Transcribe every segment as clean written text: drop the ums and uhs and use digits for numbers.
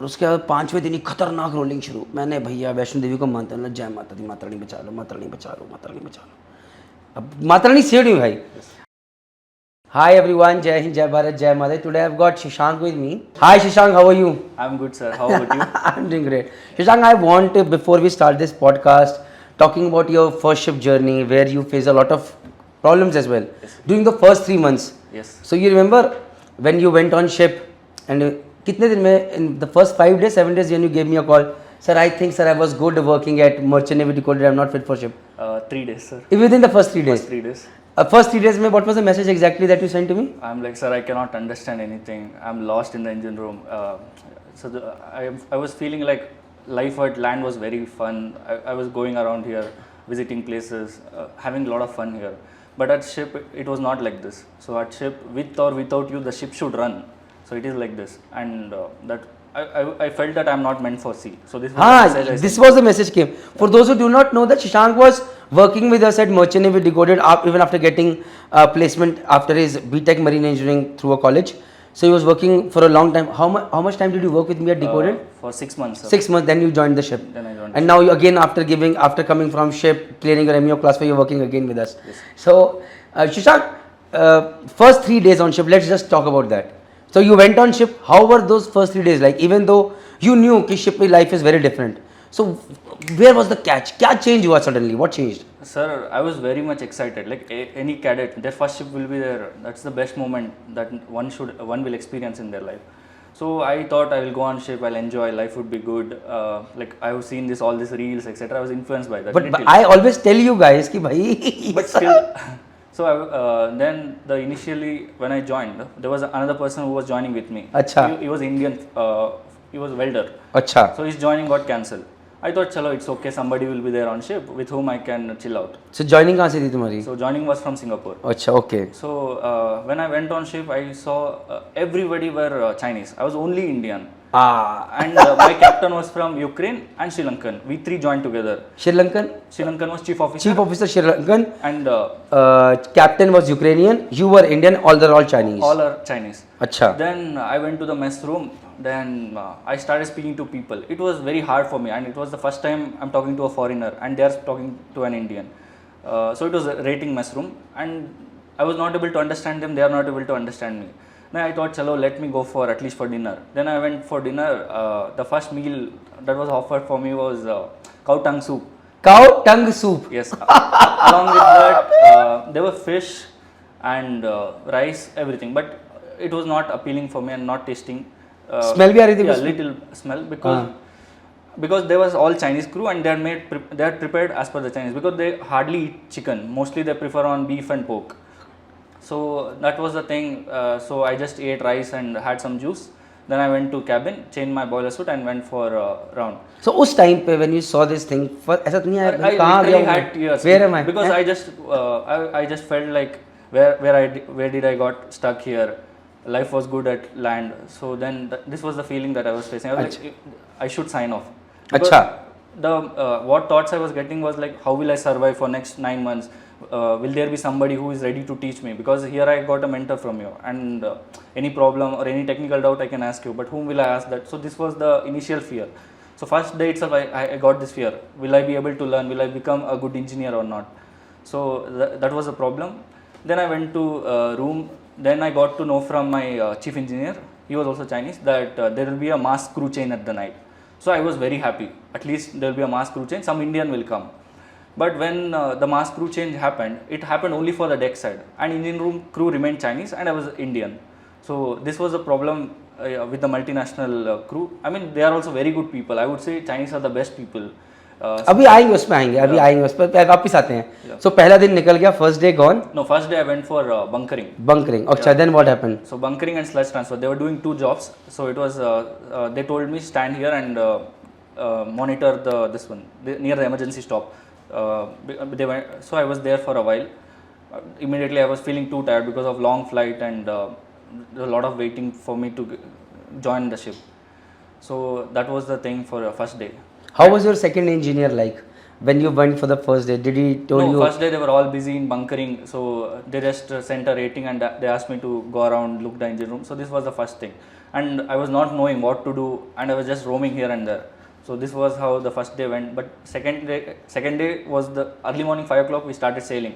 और उसके बाद 5वें दिन ही खतरनाक रोलिंग शुरू। मैंने भैया वैष्णो देवी को मानता हूँ, जय माता दी, माता रानी बचा लो, माता रानी बचा लो, माता रानी बचा लो। अब माता रानी सेव हुई भाई। Hi everyone, Jai Hind, Jai Bharat, Jai Mother. Today I've got Shashank with me. Hi Shashank, how are you? I'm good, sir. How about you? I'm doing great. Shashank, I want to, before we start this podcast, talking about your first ship journey where you face a lot of problems as well. Yes. During the first 3 months. Yes. So you remember when you went on ship and kitne din mein, in the first 5 days, 7 days when you gave me a call, sir, I think sir I was good working at Merchant Navy Decoded, I'm not fit for ship. 3 days, sir. Within the first 3 days? First 3 days. First 3 days, what was the message exactly that you sent to me? I'm like, sir, I cannot understand anything. I'm lost in the engine room. I was feeling like life at land was very fun. I was going around here, visiting places, having a lot of fun here. But at ship, it was not like this. So at ship, with or without you, the ship should run. So it is like this. And that I felt that I'm not meant for sea. So this was the message I this sent. was the message came. For those who do not know that Shashank was working with us at Merchant Navy Decoded even after getting placement after his BTech Marine Engineering through a college. So he was working for a long time. How much time did you work with me at Decoded? For 6 months, sir. 6 months. Then you joined the ship. Then I joined And now you again after coming from ship, clearing your MEO class, you're working again with us. Yes. So Shashank, first 3 days on ship. Let's just talk about that. So you went on ship. How were those first 3 days like? Even though you knew that ship life is very different. So where was the catch? Kya change हुआ suddenly? What changed? Sir, I was very much excited. Like any cadet, their first ship will be there. That's the best moment that one will experience in their life. So I thought I will go on ship. I'll enjoy. Life would be good. Like I have seen all these reels, etc. I was influenced by that. But I always tell you guys कि भाई. But still. So then initially when I joined, there was another person who was joining with me. अच्छा. He was Indian. He was welder. अच्छा. So his joining got cancelled. I thought, chalo, it's okay. Somebody will be there on ship with whom I can chill out. So joining कहाँ से थी तुम्हारी? So joining was from Singapore. अच्छा, okay. So when I went on ship, I saw everybody were Chinese. I was only Indian. And my captain was from Ukraine and Sri Lankan. We three joined together. Sri Lankan? Sri Lankan was chief officer. Chief officer Sri Lankan. And captain was Ukrainian. You were Indian. All Chinese. All are Chinese. अच्छा. Then I went to the mess room. Then I started speaking to people. It was very hard for me, and it was the first time I'm talking to a foreigner, and they are talking to an Indian. So it was a rating mess room, and I was not able to understand them. They are not able to understand me. Then I thought, chalo, let me go for at least for dinner. Then I went for dinner. The first meal that was offered for me was cow tongue soup. Cow tongue soup. Yes. Along with that, there were fish and rice, everything. But it was not appealing for me and not tasting. Smell भी आ रही थी? Yeah, little smell because there was all Chinese crew and they are prepared as per the Chinese because they hardly eat chicken. Mostly they prefer on beef and pork. So that was the thing. So I just ate rice and had some juice. Then I went to cabin, changed my boiler suit and went for a round. So उस time पे when you saw this thing, ऐसा तो नहीं आया I literally had tears. Where am I? Because I just felt like where did I got stuck here? Life was good at land. So then this was the feeling that I was facing. I was like, I should sign off. अच्छा. What thoughts I was getting was like, how will I survive for next 9 months? Will there be somebody who is ready to teach me? Because here I got a mentor from you, and any problem or any technical doubt I can ask you. But whom will I ask that? So this was the initial fear. So first day itself, I got this fear. Will I be able to learn? Will I become a good engineer or not? So that was a problem. Then I went to room. Then I got to know from my chief engineer, he was also Chinese, that there will be a mass crew change at the night. So I was very happy. At least there will be a mass crew change, some Indian will come. But when the mass crew change happened, it happened only for the deck side. And engine room crew remained Chinese and I was Indian. So this was a problem with the multinational crew. I mean, they are also very good people. I would say Chinese are the best people. अभी आएंगे उसमें आएंगे उस पर वापस आते हैं. So पहला दिन निकल गया, first day gone. No, first day I went for bunkering. अच्छा. Then what happened? So bunkering and sludge transfer, they were doing 2 jobs. So it was they told me stand here and monitor this one near the emergency stop. So I was there for a while. Immediately I was feeling too tired because of long flight and a lot of waiting for me to join the ship. So that was the thing for first day. How was your second engineer like when you went for the first day? Did he told you? No, first day they were all busy in bunkering, so they just sent a rating and they asked me to go around, look the engine room. So this was the first thing, and I was not knowing what to do, and I was just roaming here and there. So this was how the first day went. But second day was the early morning, 5 o'clock. We started sailing.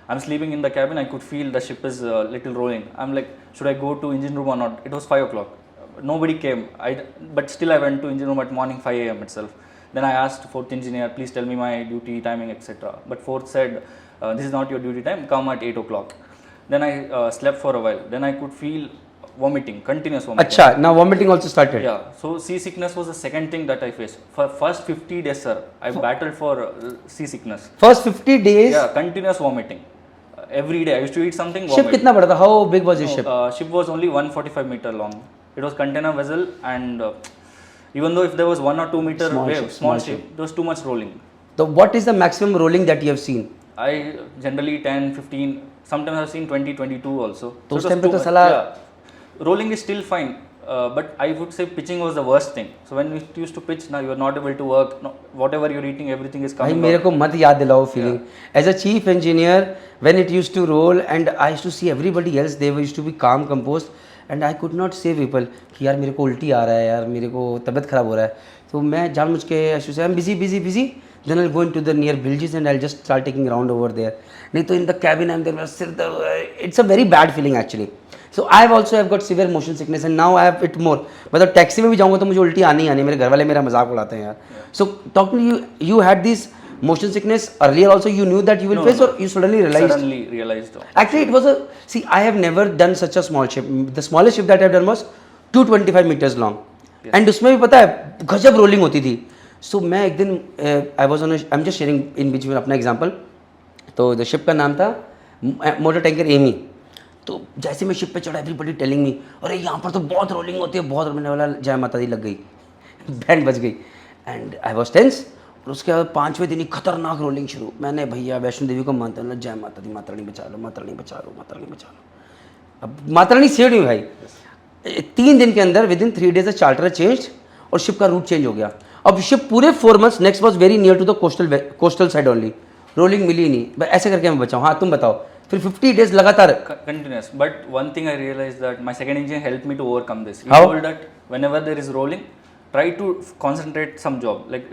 I'm sleeping in the cabin. I could feel the ship is little rolling. I'm like, should I go to engine room or not? It was 5 o'clock. Nobody came. But still I went to engine room at morning 5 a.m. itself. Then I asked fourth engineer, please tell me my duty timing, etc. But fourth said, this is not your duty time. Come at 8 o'clock. Then I slept for a while. Then I could feel vomiting, continuous vomiting. अच्छा, now vomiting also started. Yeah, so seasickness was the second thing that I faced. For first 50 days, sir, I battled for seasickness. First 50 days. Yeah, continuous vomiting. Every day I used to eat something. Ship Vomit. कितना बड़ा था? How big was your ship? Ship was only 145 meter long. It was container vessel, and even though if there was 1 or 2 meter wave, small ship, there was too much rolling. So what is the maximum rolling that you have seen? I generally 10, 15, sometimes I've seen 20, 22 also. तो उस it was time पे too तो much. साला Yeah. Rolling is still fine, but I would say pitching was the worst thing. So when we used to pitch, now you are not able to work. No, whatever you're eating, everything is भाई coming मेरे out. को मत याद दिलाओ feeling as a chief engineer when it used to roll and I used to see everybody else they used to be calm composed and I could not say people कि यार मेरे को उल्टी आ रहा है, यार मेरे को तबीयत खराब हो रहा है, तो मैं जानबूझ के I should say I am busy then I go into the near villages and I just start taking round over there, नहीं तो in the cabin I am there सिर दर्द, it's a very bad feeling actually. So I have also have got severe motion sickness and now I have it more. मतलब taxi में भी जाऊँगा तो मुझे उल्टी आनी आनी, मेरे घर वाले मेरा मजाक उड़ाते हैं यार. So talk to you had this motion sickness earlier also, you knew that you will No, face no. or you suddenly realized? Suddenly realized. Actually it was a, see I have never done such a small ship. The smallest ship that I have done was 225 meters long. Yes. And उसमें भी पता है गजब rolling होती थी. So मैं एक दिन I was on a, I'm just sharing in between अपना एग्जाम्पल. तो द शिप का नाम था मोटर टैंकर एमी. तो जैसे मैं शिप पे चढ़ा एवरीबॉडी टेलिंग मी अरे यहाँ पर तो बहुत रोलिंग होती है, बहुत रोने वाला जय माता दी लग गई, बैंड बज गई एंड आई वॉज टेंस. और उसके बाद 5वें दिन ही खतरनाक रोलिंग शुरू. मैंने भैया वैष्णो देवी को मानते हैं, जय माता दी, माता रानी बचा लो, माता रानी बचा लो, माता रानी बचा लो. अब माता रानी सेव नहीं भाई. 3 दिन के अंदर within 3 days charter change और शिप का रूट चेंज हो गया. अब शिप पूरे 4 months next was very near to the coastal side only. Rolling मिली नहीं, बस ऐसे करके मैं बचाऊँ. हाँ तुम बताओ. फिर 50 days लगातार Continuous. But one thing I realized that my second engineer helped me to overcome this. He How? told that whenever there is rolling, try to concentrate some job. Like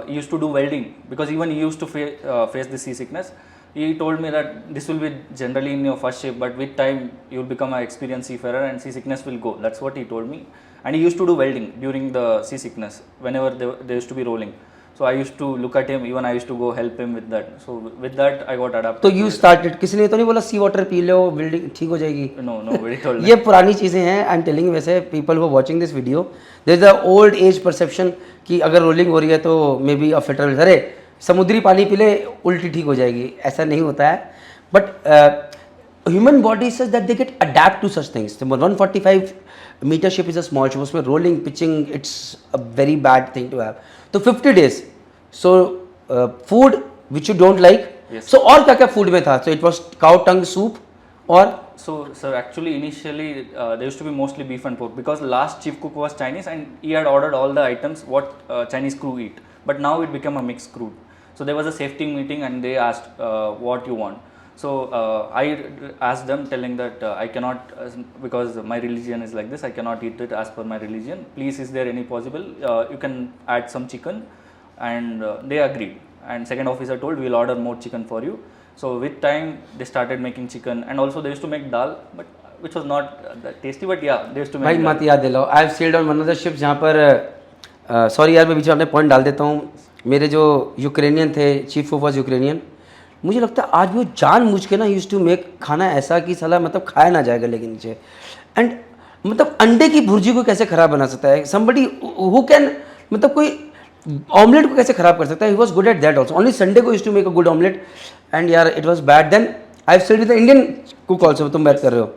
he used to do welding because even he used to face the seasickness. He told me that this will be generally in your first ship, but with time you will become an experienced seafarer and seasickness will go. That's what he told me. And he used to do welding during the seasickness whenever there used to be rolling. So I used to look at him, even I used to go help him with that. So with that I got adapted. तो you started. किसी ने तो नहीं बोला सी water P low building ठीक हो जाएगी? No, nobody told me. ये पुरानी चीज़ें हैं. आई एम टेलिंग वैसे people who watching this video there is a old age perception कि अगर रोलिंग हो रही है तो मे बी अ फिटर, अरे समुद्री पानी पी ले उल्टी ठीक हो जाएगी, ऐसा नहीं होता है. But human body such that they get adept to such things. 145 metre ship is a small ship, उसमें rolling pitching it's a very bad thing to have. तो 50 days. So food which you don't like. So और क्या क्या food में था? So it was cow tongue soup और So, sir, actually, initially there used to be mostly beef and pork because last chief cook was Chinese and he had ordered all the items what Chinese crew eat. But now it became a mixed crew. So there was a safety meeting and they asked what you want. So I asked them telling that I cannot because my religion is like this. I cannot eat it as per my religion. Please, is there any possible? You can add some chicken, and they agreed. And second officer told we'll order more chicken for you. So with time they started making chicken and also they used to make dal, but which was not that tasty. But yeah, they used to make. भाई मत याद दिलाओ. I have sailed on one of the ship जहाँ पर sorry यार मैं बीच में अपने पॉइंट डाल देता हूँ. मेरे जो यूक्रेनियन थे, चीफ कुक वाज यूक्रेनियन. मुझे लगता है आज भी वो जानबूझ के ना यूज टू मेक खाना ऐसा कि साला मतलब खाया ना जाएगा लेकिन नीचे. एंड मतलब अंडे की भुर्जी को कैसे ख़राब बना सकता है समबडी हु कैन, मतलब कोई ऑमलेट को कैसे ख़राब कर सकता है. He was good at that also. Only Sunday को use to make a good omelette and यार it was bad. Then I have studied with the Indian cook also. तुम बात कर रहे हो.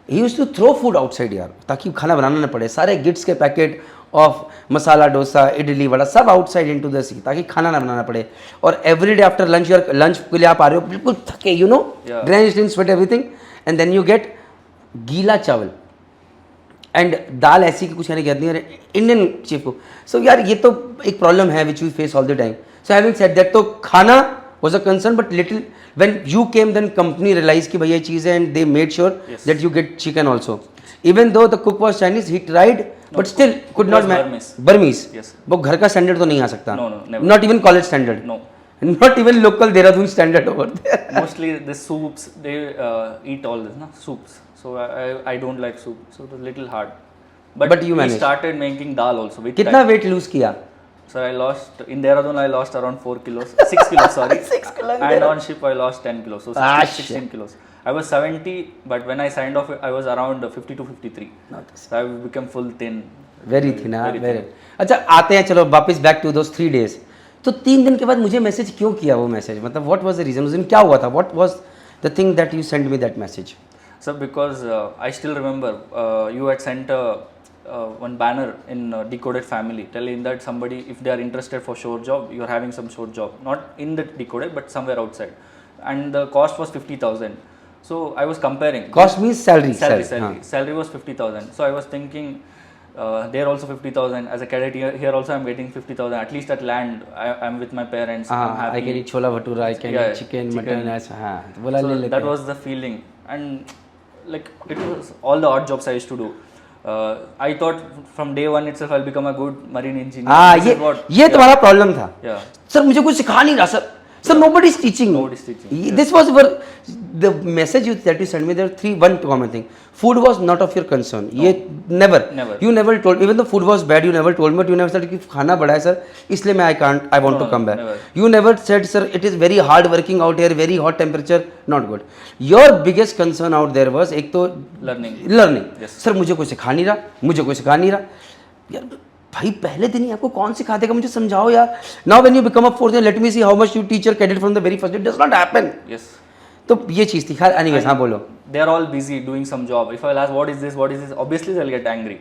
He use to throw food outside यार ताकि खाना बनाना ना पड़े. सारे गिट्स के पैकेट ऑफ मसाला डोसा इडली वड़ा सब आउटसाइड इनटू द सी ताकि खाना ना बनाना पड़े. और every day after lunch your lunch के लिए आप आ रहे हो बिल्कुल थके, you know, drenched in sweat everything, and then you get गीला चावल एंड दाल ऐसी कि कुछ कहने की नहीं है इंडियन चीफ को. सो यार ये तो एक प्रॉब्लम है which we face all the time. So having said that, तो खाना was a concern, but little when you came, then company realized कि भैया ये चीज़ है, and they made sure that you get chicken also. Even though the cook was Chinese, he tried, but still could not Burmese. Burmese. Yes. वो घर का standard तो नहीं आ सकता. No, never. Not even college standard. No. Not even local Dehradun standard over there. Mostly the soups, they eat all this, no? Soups. So I don't like soup, so it was little hard. But you we managed. started making dal also with कितना time. weight lose किया? Sir, I lost, in Dehradun I lost around 4 kilos, 6 kilos sorry. 6 kilos. And on ship I lost 10 kilos, so 16 kilos. I was 70, but when I signed off, I was around 50 to 53. So I became full thin. Very थी ना Very very. अच्छा आते हैं चलो वापस back to those 3 days. तो 3 दिन के बाद मुझे मैसेज क्यों किया वो मैसेज, मतलब व्हाट वाज द रीजन, उस दिन क्या हुआ था, what was the thing that you send me that message? Sir, because I still remember you had sent one banner in Decoded Family telling that somebody, if they are interested for short job, you are having some short job, not in the Decoded but somewhere outside, and the cost was 50,000. So I was comparing. Cost means salary. Salary was 50,000. So I was thinking, there also 50,000. As a cadet here also I'm getting 50,000. At least at land, I'm with my parents. I'm happy. I can eat chola bhatura, I can eat chicken, mutton, ऐसा हाँ तो बोला ले लेते That was the feeling, and like it was all the odd jobs I used to do. I thought from day one itself I'll become a good marine engineer. हाँ ये तुम्हारा problem था. Yeah. सर मुझे कुछ सिखा नहीं रहा sir. Sir, nobody is teaching. Nobody is teaching. This was the message that you sent me. There were one common thing. Food was not of your concern. No. ये never. Never. You never told. Even though food was bad, you never told me. But you never said कि खाना बड़ा है sir, इसलिए मैं I want to come back. Never. You never said sir, it is very hard working out here, very hot temperature, not good. Your biggest concern out there was एक तो Learning. Yes. Sir मुझे कोई सिखा नहीं रहा, मुझे कोई सिखा नहीं रहा. यार भाई पहले दिन ही आपको कौन सिखा देगा, मुझे समझाओ यार. Now when you become a fourth, let me see how much you teach your cadet from the very first. It does not happen. Yes. तो ये चीज थी. खैर एनीवेज हाँ बोलो. They are all busy doing some job. If I'll ask what is this, obviously they'll get angry.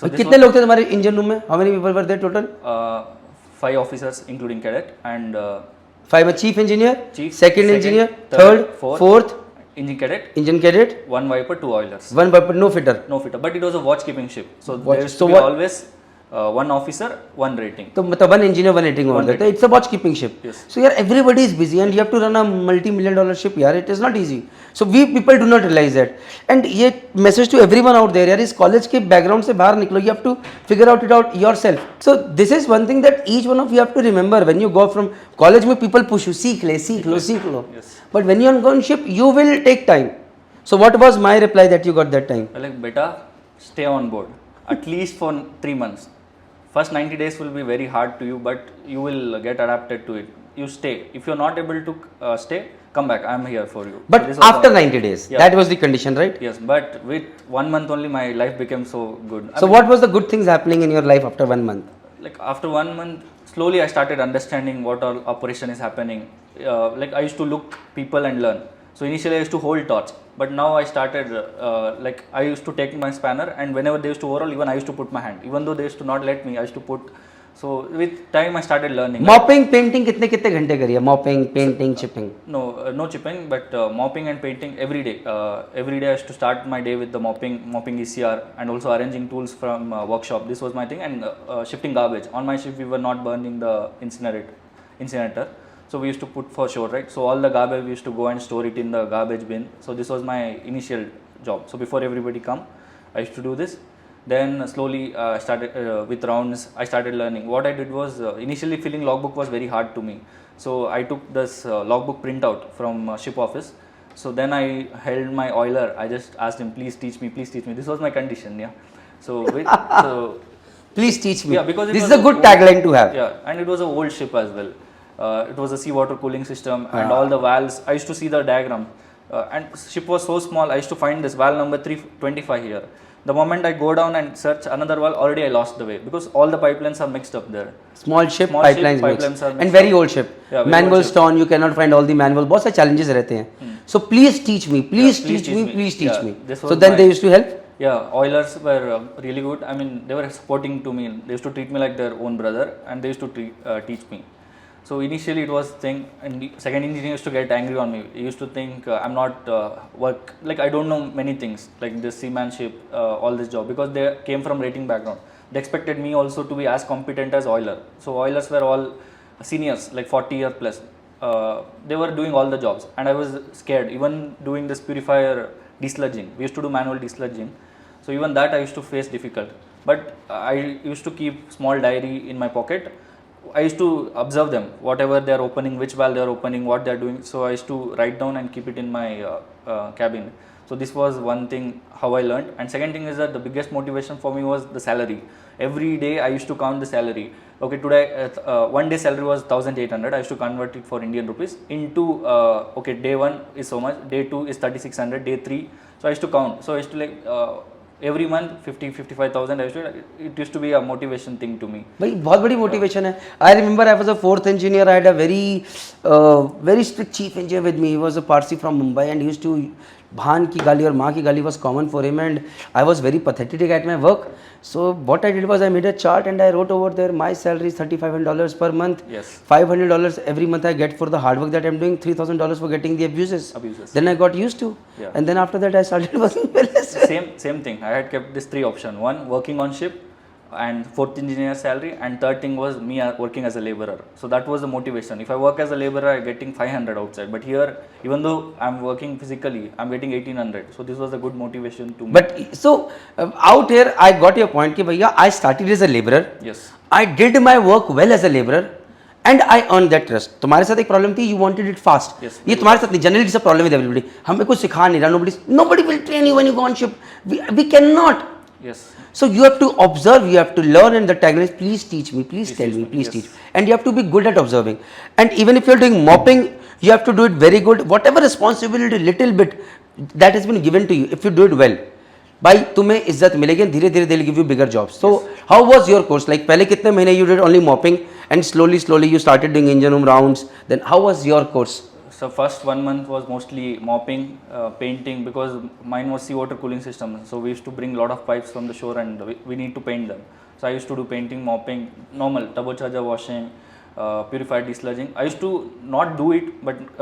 So this कितने लोग थे तुम्हारे इंजन रूम में? How many people were there total? 5 officers including cadet and 5 chief engineer, chief, second engineer, third, fourth engine cadet, engine cadet, 1 wiper, 2 oilers. One पर no fitter. No fitter, but it was a watch keeping ship. So Watch. there used So to be what- always 1 officer, 1 rating. तो मतलब one engineer one rating over देता है. It's a watch keeping ship. Yes. So यार everybody is busy and you have to run a multi-million dollar ship यार. It is not easy. So we people do not realise that. And ये message to everyone out there यार, इस college के background से बाहर निकलो. You have to figure out it out yourself. So this is one thing that each one of you have to remember when you go from college में. People push you, सीख लो. But when you are on ship you will take time. So what was my reply that you got that time? Like, beta, stay on board at least for 3 months. First 90 days will be very hard to you, but you will get adapted to it. You stay. If you're not able to stay, come back. I'm here for you. But This was after the- 90 days, Yeah. that was the condition, right? Yes, but with 1 month only, my life became so good. So what was the good things happening in your life after 1 month? Like after 1 month, slowly I started understanding what all operation is happening. Like I used to look people and learn. So initially I used to hold torch, but now I started like I used to take my spanner, and whenever they used to overhaul, even I used to put my hand. Even though they used to not let me, I used to put. So with time I started learning. Mopping painting कितने घंटे करी है? Mopping painting chipping? No chipping, but mopping and painting every day. Every day I used to start my day with the mopping ECR, and also arranging tools from workshop. This was my thing, and shifting garbage. On my shift we were not burning the incinerator. So we used to put for sure, right? So all the garbage we used to go and store it in the garbage bin. So this was my initial job. So before everybody come, I used to do this. Then slowly I started with rounds. I started learning. What I did was initially filling logbook was very hard to me. So I took this logbook printout from ship office. So then I held my oiler. I just asked him, please teach me, please teach me. This was my condition, yeah. So Please teach me. Yeah, because this is a good tagline to have. Yeah, and it was an old ship as well. It was a seawater cooling system, and all the valves. I used to see the diagram, and ship was so small. I used to find this valve number 325 here. The moment I go down and search another valve, already I lost the way because all the pipelines are mixed up there. Small ship pipelines mixed. are And very old ship. Yeah, very manual old ship. stone, you cannot find all the manual. बहुत सारे challenges रहते हैं. So please teach me, please teach me. Yeah, this was So then my- they used to help. Yeah, oilers were really good. I mean, they were supporting to me. They used to treat me like their own brother, and they used to teach me. So initially it was thing, and the second engineer used to get angry on me. He used to think I'm not like I don't know many things like this seamanship, all this job, because they came from rating background. They expected me also to be as competent as oiler. So oilers were all seniors, like 40 year plus. they were doing all the jobs, and I was scared. Even doing this purifier desludging, we used to do manual desludging, so even that I used to face difficult. But I used to keep small diary in my pocket. I used to observe them, whatever they are opening, which valve they are opening, what they are doing. So I used to write down and keep it in my cabin. So this was one thing how I learned. And second thing is that the biggest motivation for me was the salary. Every day I used to count the salary. Okay, today one day salary was 1,800. I used to convert it for Indian rupees into okay, day 1 is so much, day 2 is 3,600, day 3. So I used to count. So I used to like every month 55,000. I used to, it used to be a motivation thing to me. भाई बहुत बड़ी motivation है. I remember I was a fourth engineer. I had a very strict chief engineer with me. He was a Parsi from Mumbai and he used to भान की गाली और माँ की गाली was common for him, and I was very pathetic at my work. So what I did was I made a chart and I wrote over there my salary is $3,500 per month. Yes. $500 every month I get for the hard work that I'm doing. $3,000 for getting the abuses. Then I got used to. Yeah. And then after that I started working well as well. Same thing. I had kept this 3 option. One, working on ship, and fourth, engineer salary, and third thing was me working as a laborer. So that was the motivation. If I work as a laborer, I'm getting 500 outside. But here, even though I'm working physically, I'm getting 1,800. So this was a good motivation to me. But so out here I got your point कि भैया I started as a laborer. Yes. I did my work well as a laborer. And I earned that trust. तुम्हारे साथ एक problem थी, you wanted it fast. Yes. ये तुम्हारे साथ नहीं, generally it's a problem with everybody. हमें कुछ सिखा नहीं रहा. Nobody will train you when you go on ship. We cannot. Yes. So you have to observe, you have to learn, and the tagline is please teach me, please tell me, please teach. And you have to be good at observing. And even if you're doing mopping, you have to do it very good. Whatever responsibility, little bit that has been given to you, if you do it well, भाई तुम्हें इज्जत मिलेगी. धीरे धीरे they'll give you bigger jobs. So how was your course? Like पहले कितने महीने you did only mopping, and slowly you started doing engine room rounds. Then how was your course? So first 1 month was mostly mopping, painting, because mine was seawater cooling system. So we used to bring a lot of pipes from the shore and we need to paint them. So I used to do painting, mopping, normal turbocharger washing, purifier desludging. I used to not do it, but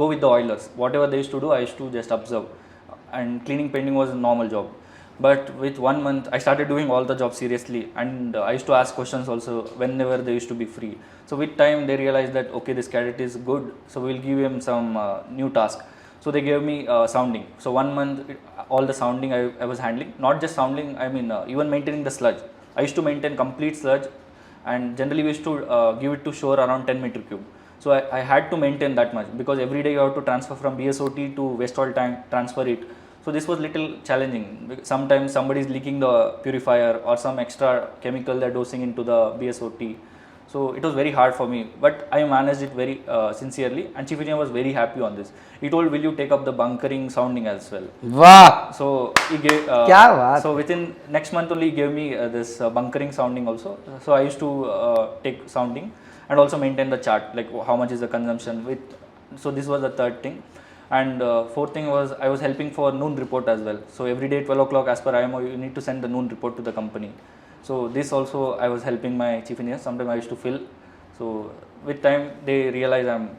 go with the oilers. Whatever they used to do, I used to just observe. And cleaning, painting was a normal job. But with 1 month, I started doing all the jobs seriously, and I used to ask questions also whenever they used to be free. So with time, they realized that okay, this cadet is good, so we'll give him some new task. So they gave me sounding. So 1 month, all the sounding I was handling. Not just sounding, I mean even maintaining the sludge. I used to maintain complete sludge, and generally we used to give it to shore around 10 meter cube. So I had to maintain that much, because every day you have to transfer from BSOT to waste oil tank, transfer it. So this was little challenging. Sometimes somebody is leaking the purifier or some extra chemical they're dosing into the BSOT. So it was very hard for me, but I managed it very sincerely, and Chief Engineer was very happy on this. He told, will you take up the bunkering sounding as well? Wow. So he gave, क्या बात. so within next month only he gave me this bunkering sounding also. So I used to take sounding and also maintain the chart, like how much is the consumption with. So this was the third thing. And fourth thing was I was helping for noon report as well. So every day 12 o'clock as per IMO you need to send the noon report to the company. So this also I was helping my chief engineer. Sometimes I used to fill. So with time they realize and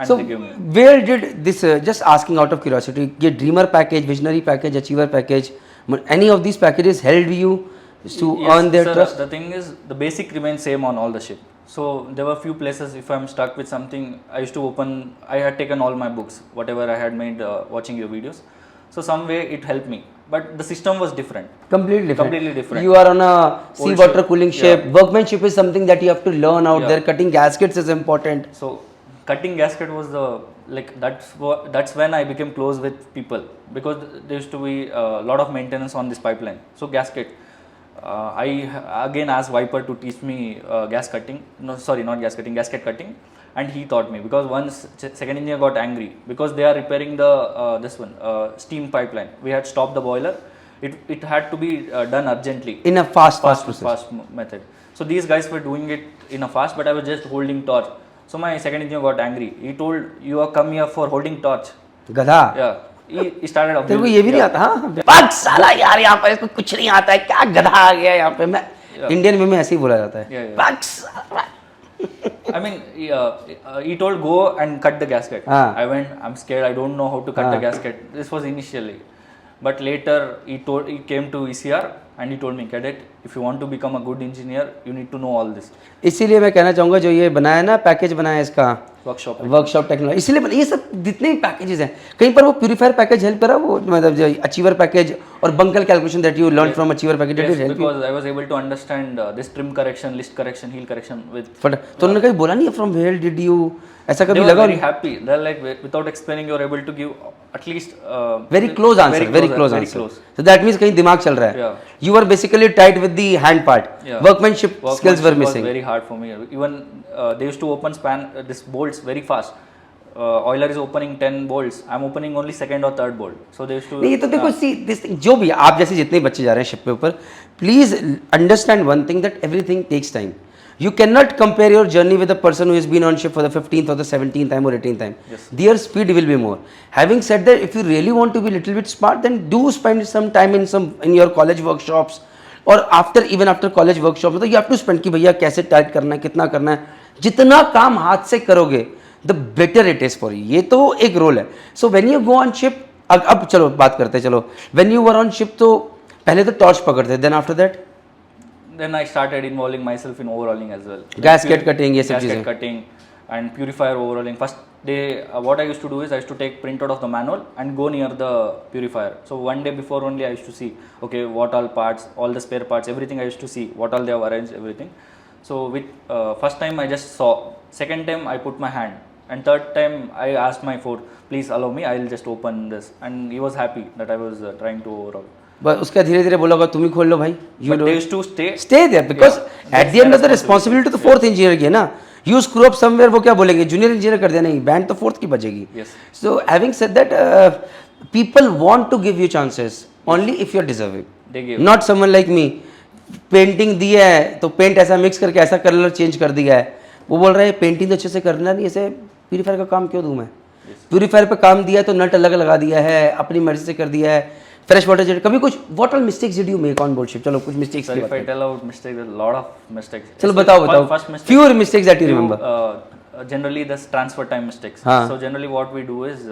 So they give me. where did this just asking out of curiosity, ये dreamer package, visionary package, achiever package, any of these packages helped you to earn their sir, trust? The thing is the basic remains same on all the ship. So there were few places if I'm stuck with something, I used to open, I had taken all my books, whatever I had made watching your videos. So some way it helped me, but the system was different. Completely different. Completely different. You are on a seawater ship. cooling ship. Workmanship is something that you have to learn out there. Cutting gaskets is important. So cutting gasket was the that's when I became close with people, because there used to be a lot of maintenance on this pipeline. So gasket. I again asked Viper to teach me gas cutting. No, sorry, not gas cutting, gasket cutting, and he taught me, because once second engineer got angry because they are repairing the this one steam pipeline. We had stopped the boiler. It had to be done urgently In a fast process. fast method. So these guys were doing it in a fast, but I was just holding torch. So my second engineer got angry. He told, you are come here for holding torch. गधा. Yeah. He started तेरे को ये भी नहीं आता? हाँ. पक साला यार, यहाँ पर इसको कुछ नहीं आता है, क्या गधा आ गया यहाँ पे. मैं इंडियन में ऐसे ही बोला जाता है. पक साला. I mean, he told go and cut the gasket. I went, I'm scared, I don't know how to cut the gasket. This was initially. But later he came to ECR and he told me, cadet, if you want to become a good engineer, you need to know all this. इसीलिए मैं कहना चाहूँगा जो ये बनाया ना package बनाया इसका, वर्कशॉप टेक्नोलॉजी, इसलिए ये सब जितने भी पैकेजेस हैं, कहीं पर वो प्यूरीफायर पैकेज हेल्प करा, वो मतलब जो अचीवर पैकेज और bunker calculation that you learn from achiever package, Yes, did help you? because I was able to understand this trim correction, list correction, heel correction with. फट तो उन्होंने कहीं बोला नहीं फ्रॉम वेयर डिड यू, ऐसा They कभी were लगा? very happy. They're like, without explaining, you're able to give at least. Very close answer, very close very answer, close. so that means कहीं दिमाग चल रहा है. Yeah. You were basically tight with the hand part. Yeah. Workmanship skills were Workmanship was missing. very hard for me. Even they used to open span this bolts very fast. Oiler is opening 10 bolts. I'm opening only second or third bolt. So they used to. नहीं ये तो देखो, see this thing, जो भी आप जैसे जितने बच्चे जा रहे हैं शिप पे ऊपर, please understand one thing that everything takes time. You cannot compare your journey with a person who has been on ship for the 15th or the 17th time or 18th time. Yes. Their speed will be more. Having said that, if you really want to be a little bit smart, then do spend some time in your college workshops or even after college workshops. मतलब you have to spend कि भैया कैसे tight करना है, कितना करना है. जितना काम हाथ से करोगे, the better it is for you. ये तो एक रोल है. So when you go on ship, अब चलो बात करते हैं. चलो when you were on ship तो पहले तो टॉर्च पकड़ते, then after that Then I started involving myself in overhauling as well. gasket cutting, ये सब चीजें. Gasket cutting and purifier overhauling. First day, what I used to do is I used to take printout of the manual and go near the purifier. So one day before only I used to see, okay, what all parts, all the spare parts, everything I used to see, what all they have arranged, everything. So with first time I just saw, second time I put my hand, and third time I asked my Ford, please allow me, I'll just open this, and he was happy that I was trying to overhaul. बस उसका धीरे धीरे बोला होगा तुम ही खोल लो भाई. But they used to stay. Stay there because Yeah, at the end of the responsibility तो fourth engineer की है ना. You screw up somewhere, वो क्या बोलेंगे, junior engineer कर दिया, नहीं, बैंड तो fourth की बजेगी. Yes. So having said that, people want to give you chances only if you are deserving. They give. Not someone like me. Painting दी है तो पेंट ऐसा मिक्स करके ऐसा कलर चेंज कर दिया है. वो बोल रहा है पेंटिंग तो अच्छे से करना नहीं, ऐसे प्यूरीफायर का काम क्यों दूं मैं? प्यूरीफायर पे काम दिया है तो नट अलग लगा दिया है, अपनी मर्जी से कर दिया है. फ्रेश वाटर जेट कभी कुछ, what all mistakes did you make on board ship? चलो कुछ mistakes So if I tell out mistakes, a lot of mistakes. चलो बताओ First mistake. few mistakes that you remember. Generally this transfer time mistakes. हाँ. So generally what we do is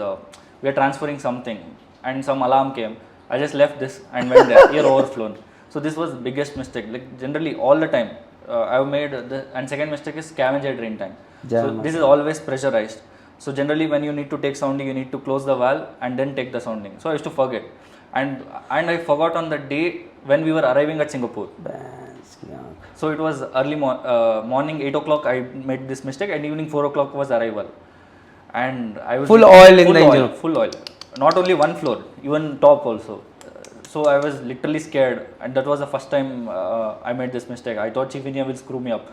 we are transferring something and some alarm came. I just left this and went there. Ear overflown. So this was biggest mistake. Like generally all the time I've made and second mistake is scavenger drain time. So this is always pressurized. So generally when you need to take sounding, you need to close the valve and then take the sounding. So I used to forget. And I forgot on the day when we were arriving at Singapore. So it was early morning 8 o'clock I made this mistake, and evening 4 o'clock was arrival. And I was full oil in the engine. Full oil. Not only one floor, even top also. So I was literally scared, and that was the first time I made this mistake. I thought Chief Engineer will screw me up,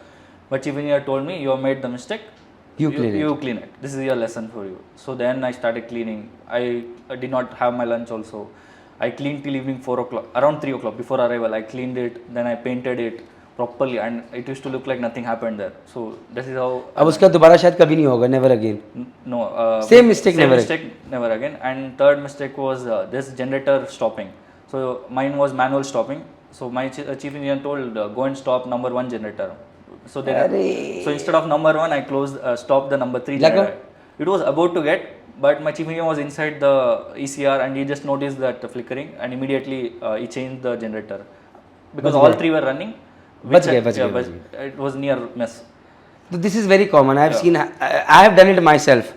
but Chief Engineer told me, you have made the mistake. You clean it. This is your lesson for you. So then I started cleaning. I did not have my lunch also. I cleaned till evening 4 o'clock, around 3 o'clock before arrival. I cleaned it, then I painted it properly, and it used to look like nothing happened there. So this is how. अब उसका दोबारा शायद कभी नहीं होगा, never again. No. Same mistake never again. And third mistake was this generator stopping. So mine was manual stopping. So my chief engineer told go and stop number 1 generator. So then, so instead of number 1, I stopped the number 3 generator. It was about to get. But my chief engineer was inside the ECR and he just noticed that flickering, and immediately he changed the generator because all three were running. But it was near mess. So this is very common. I have seen. I have done it myself.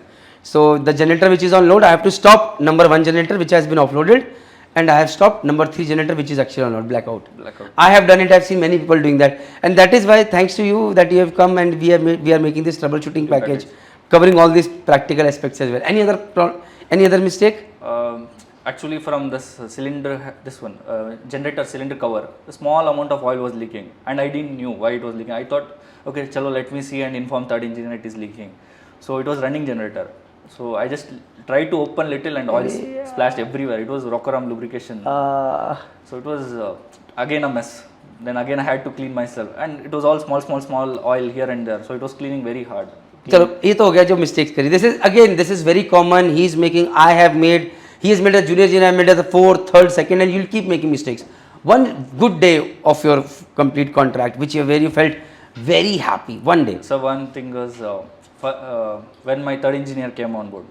So the generator which is on load, I have to stop number 1 generator which has been offloaded, and I have stopped number 3 generator which is actually on load, blackout. I have done it. I have seen many people doing that, and that is why thanks to you that you have come and we are making this troubleshooting package. Covering all these practical aspects as well. Any other mistake? Actually, from this cylinder, generator cylinder cover, a small amount of oil was leaking, and I didn't knew why it was leaking. I thought, okay, chalo, let me see and inform third engineer it is leaking. So it was running generator. So I just tried to open little, and oil splashed everywhere. It was Rockram lubrication. So it was again a mess. Then again I had to clean myself, and it was all small oil here and there. So it was cleaning very hard. चलो ये तो हो गया जो mistakes करी. This is very common. He is making, I have made, he is made a junior engineer, I made a fourth, third, second, and you will keep making mistakes. One good day of your complete contract which you very felt very happy one day. So one thing was when my third engineer came on board,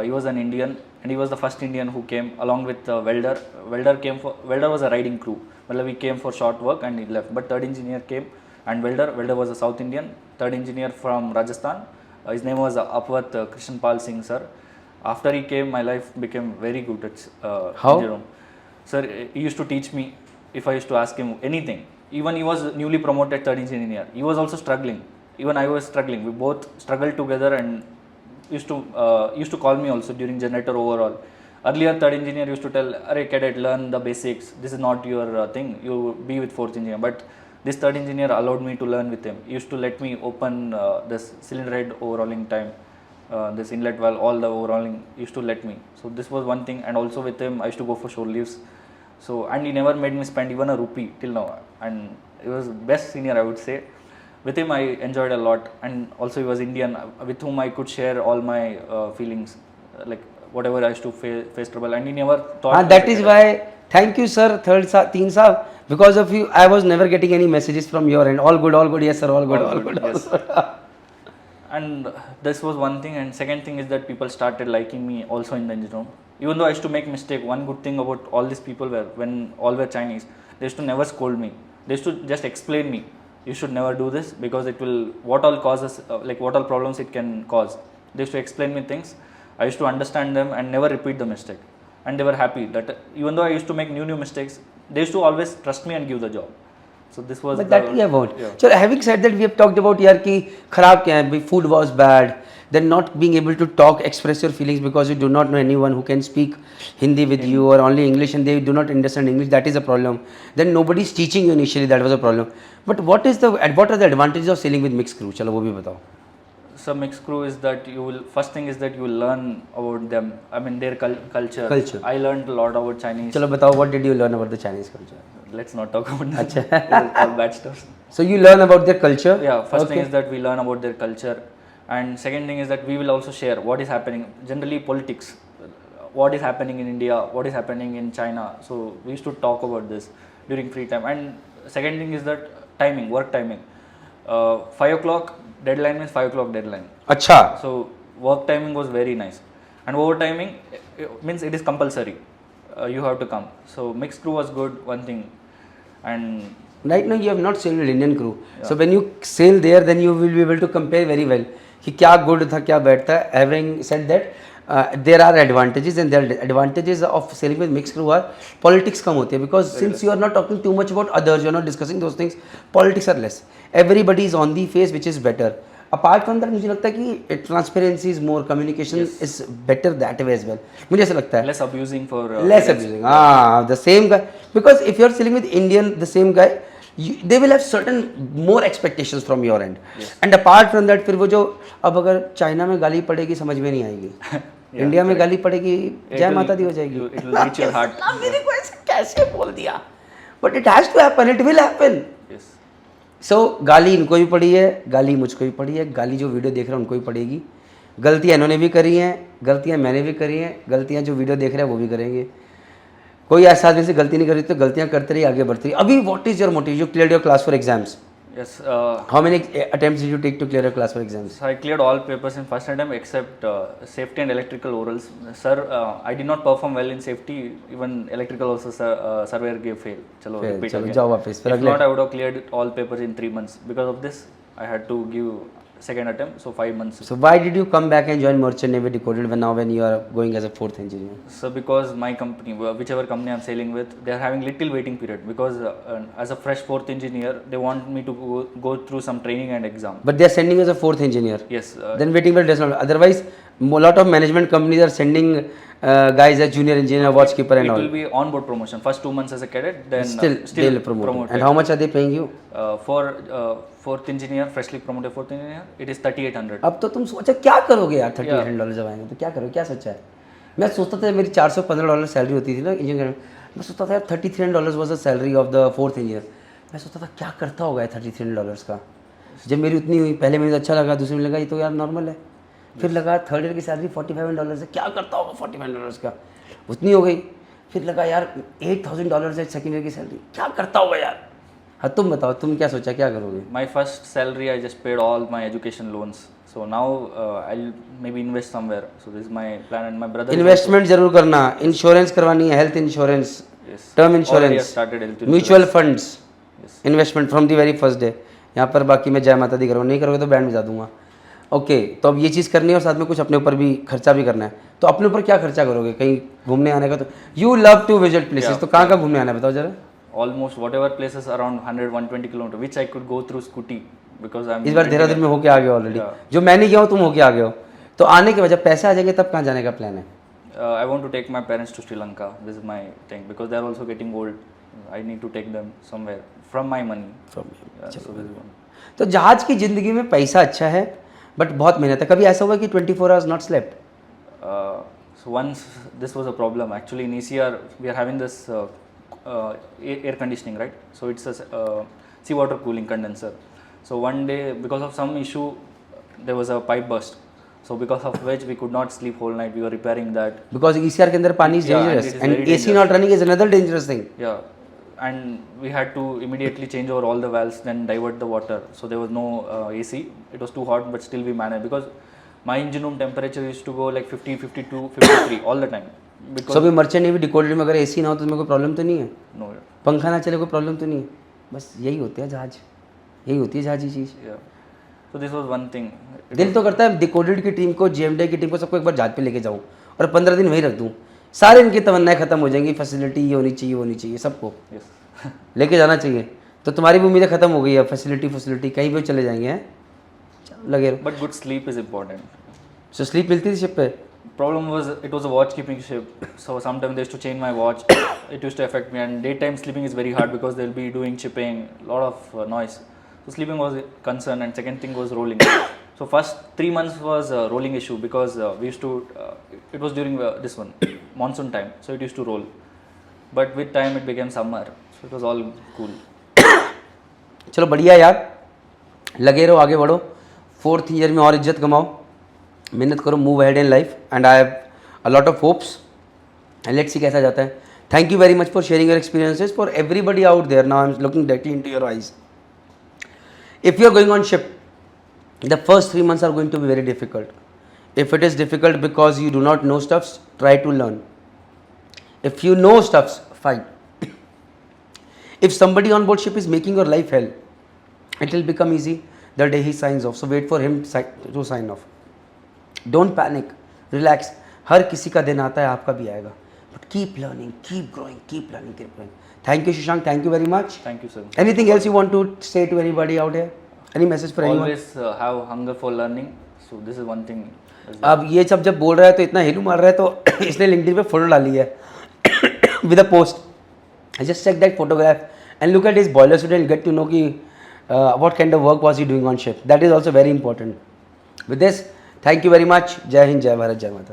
he was an Indian, and he was the first Indian who came along with the welder. Welder was a riding crew. Well, we came for short work and he left, but third engineer came, and welder was a South Indian, third engineer from Rajasthan, His name was Apwat Krishan Pal Singh sir. After he came, my life became very good at How? Jerome. Sir, he used to teach me if I used to ask him anything. Even he was newly promoted third engineer. He was also struggling. Even I was struggling. We both struggled together and used to call me also during generator overall. Earlier, third engineer used to tell, "Arey cadet, learn the basics. This is not your thing. You be with fourth engineer." But this third engineer allowed me to learn with him. He used to let me open this cylinder head overhauling time, this inlet valve, all the overhauling. He used to let me. So this was one thing. And also with him, I used to go for shore leaves. So and he never made me spend even a rupee till now. And he was best senior, I would say. With him, I enjoyed a lot. And also he was Indian, with whom I could share all my feelings, like whatever I used to face trouble, and he never thought. That is why, thank you sir, teen saab, because of you I was never getting any messages from your end. All good, yes sir, all good. Yes. And this was one thing, and second thing is that people started liking me also in the engine room. Even though I used to make mistake, one good thing about all these people were, when all were Chinese, they used to never scold me. They used to just explain me, you should never do this because it will, what all causes, like what all problems it can cause. They used to explain me things. I used to understand them and never repeat the mistake. And they were happy that even though I used to make new mistakes, they used to always trust me and give the job. So this was. But that we have heard. Yeah. So having said that, we have talked about yaar ki kharab kya hai, food was bad, then not being able to talk, express your feelings because you do not know anyone who can speak Hindi with you or only English and they do not understand English. That is a problem. Then nobody is teaching you initially. That was a problem. But what are the advantages of sailing with mixed crew? चलो वो भी बताओ. So mixed crew is that you will, first thing is that you will learn about them. I mean their culture. I learned a lot about Chinese. चलो बताओ, what did you learn about the Chinese culture? Let's not talk about that. All bad stuff. So you learn about their culture? Yeah, first thing is that we learn about their culture, and second thing is that we will also share what is happening, generally politics, what is happening in India, what is happening in China. So we used to talk about this during free time. And second thing is that timing, work timing. 5 o'clock deadline means 5 o'clock deadline. अच्छा. So work timing was very nice, and overtiming means it is compulsory. You have to come. So mixed crew was good, one thing. And right now you have not sailed with Indian crew. So when you sail there, then you will be able to compare very well कि क्या good था, क्या bad था. Having said that, there are advantages, and the advantages of sailing with mixed crew are politics कम होती है, because since you are not talking too much about others, you are not discussing those things, politics are less. Everybody is on the face, which is better. Apart from that, मुझे लगता है कि transparency is more, communication is better that way as well. मुझे ऐसा लगता है. less abusing for Less abusing. The same guy, because if you are sailing with Indian, the same guy, they will have certain more expectations from your end. And apart from that, फिर वो जो अब अगर China में गाली पड़ेगी समझ में नहीं आएगी, इंडिया में गाली पड़ेगी जय माता दी हो जाएगी. It will reach your heart. मेरे को ऐसे कैसे बोल दिया? But it has to happen. It will happen. Yes. So गाली इनको भी पड़ी है, गाली मुझको भी पड़ी है, गाली जो वीडियो देख रहे हैं उनको भी पड़ेगी. गलतियाँ इन्होंने भी करी हैं, गलतियाँ मैंने भी करी हैं, गलतियाँ जो वीडियो देख रहे हैं वो भी करेंगे. कोई ऐसा आदमी से गलती नहीं करी तो गलतियाँ करते रही, आगे बढ़ते रही. अभी what is your motive? You cleared your class for exams. Yes. How many attempts did you take to clear your class for exams? So I cleared all papers in first attempt except safety and electrical orals. Sir, I did not perform well in safety. Even electrical also surveyor gave fail. Chalo, Fail. repeat चलो again. जाओ वापस. फिर If अगले. not, I would have cleared all papers in 3 months. Because of this, I had to give second attempt, so 5 months. So why did you come back and join Merchant Navy Decoded when you are going as a fourth engineer? So because my company, whichever company I'm sailing with, they are having little waiting period because as a fresh fourth engineer, they want me to go through some training and exam. But they are sending you as a fourth engineer. Yes. Then waiting period does not. Otherwise, a lot of management companies are sending guys as junior engineer, watchkeeper and it all. will be on-board promotion. First 2 months as a cadet, then Still they'll promote. And how much are they paying you? For fourth engineer, freshly promoted fourth engineer, it is 3,800. अब तो तुम सोचा क्या करोगे यार? $3,800 जब आएंगे तो क्या करोगे? क्या सोचा है? मैं सोचता था मेरी $415 सैलरी होती थी ना इंजीनियर, मैं सोचता था यार $33 was the salary of the fourth engineer. मैं सोचता था क्या करता होगा $33 का. जब मेरी उतनी हुई, पहले मुझे अच्छा लगा, दूसरे में लगा ये तो यार नॉर्मल है. फिर लगा थर्ड ईयर की सैलरी $45 है, क्या करता होगा $45 का, उतनी हो गई. फिर लगा यार $8,000 है सेकेंड ईयर की सैलरी, क्या करता होगा यार. हाँ तुम बताओ, तुम क्या सोचा, क्या करोगे? My first salary, I just paid all my education loans. So now I'll maybe invest somewhere. So this is my plan, and my brother. Investment जरूर करना, इंश्योरेंस करवानी है, health insurance, Yes. Term Already I insurance, started health mutual funds, Yes. Investment from the very first day. यहाँ पर बाकी मैं जय माता दी करूँगा, नहीं करोगे तो बैंड बजा दूंगा. ओके, तो अब ये चीज़ करनी है और साथ में कुछ अपने ऊपर भी खर्चा भी करना है, तो अपने ऊपर क्या खर्चा करोगे? कहीं घूमने आने का? तो you love to visit places, तो कहाँ घूमने आना है बताओ जरा। Almost whatever places around 100-120 kilometer, which I could go through scooty because I'm. इस बार देहरादून में होके आ गए ऑलरेडी, Yeah. जो मैं नहीं गया हूँ तुम होके आ गए हो, तो आने के बाद जब पैसे आ जाएंगे तब कहाँ जाने का प्लान है? I want to take my parents to Sri Lanka. This is my thing because they are also getting old. I need to take them somewhere from my money. Yeah, so this is one. तो जहाज की ज़िंदगी में पैसा अच्छा है but बहुत मेहनत है। कभी ऐसा हुआ कि 24 hours not slept? So once this was a problem. Actually, in ECR we are having this air conditioning, right? So it's a seawater cooling condenser. So one day, because of some issue, there was a pipe burst. So because of which we could not sleep whole night. We were repairing that. Because ECR के अंदर पानी is Yeah, and dangerous it is and very AC not running is another dangerous thing. Yeah, and we had to immediately change over all the valves, then divert the water. So there was no AC. It was too hot, but still we managed because my engine room temperature used to go like 50, 52, 53 all the time. Because सो अभी merchant navy decoded में अगर AC ना हो तो तुम्हें कोई problem तो नहीं है? no, पंखा ना चले कोई प्रॉब्लम तो नहीं है? बस यही होते हैं जहाज, यही होती है जहाजी चीज़। yeah. So this was one thing. दिल तो करता है डिकोडेड की टीम को, GMD की टीम को, सबको एक बार जहाज पे लेके जाऊँ और 15 दिन वहीं रख दूँ, सारे इनकी तमन्नाएं खत्म हो जाएंगी, फैसिलिटी ये होनी चाहिए, होनी चाहिए, सबको Yes. लेके जाना चाहिए। तो तुम्हारी भी उम्मीदें खत्म हो गई है, फैसिलिटी कहीं भी चले जाएंगे हैं, चलो लगे रहो। But good sleep is important. So sleep मिलती थी शिप पे? Problem was it was a watch keeping ship, so sometimes they used to change my watch. It used to affect me, and daytime sleeping is very hard because they'll be doing chipping, lot of noise. So sleeping was a concern, and second thing was rolling. So first 3 months was a rolling issue because we used to. It was during this one monsoon time, so it used to roll. But with time it became summer, so it was all cool. चलो बढ़िया यार, लगे रहो, आगे बढ़ो, 4th year में और इज्जत कमाओ, मेहनत करो, move ahead in life, and I have a lot of hopes and let's see कैसा जाता है। Thank you very much for sharing your experiences for everybody out there. Now I am looking directly into your eyes. If you are going on ship, the first 3 months are going to be very difficult. If it is difficult because you do not know stuffs, try to learn. If you know stuffs, fine. If somebody on board ship is making your life hell, it will become easy the day he signs off. So wait for him to sign off. Don't panic, relax. हर किसी का दिन आता है, आपका भी आएगा. But keep learning, keep growing, keep learning, keep growing. Thank you, Shashank. Thank you very much. Thank you, sir. Anything else you want to say to anybody out here? Any message for anyone? Always have hunger for learning. So this is one thing. अब ये सब जब बोल रहा है तो इतना हेलू मार रहा है, तो इसने लिंक्डइन पे फोटो डाली है with a post. Just check that photograph and look at his boiler suit and get to know कि what kind of work was he doing on ship. That is also very important. With this, thank you very much. जय हिंद, जय भारत, जय माता।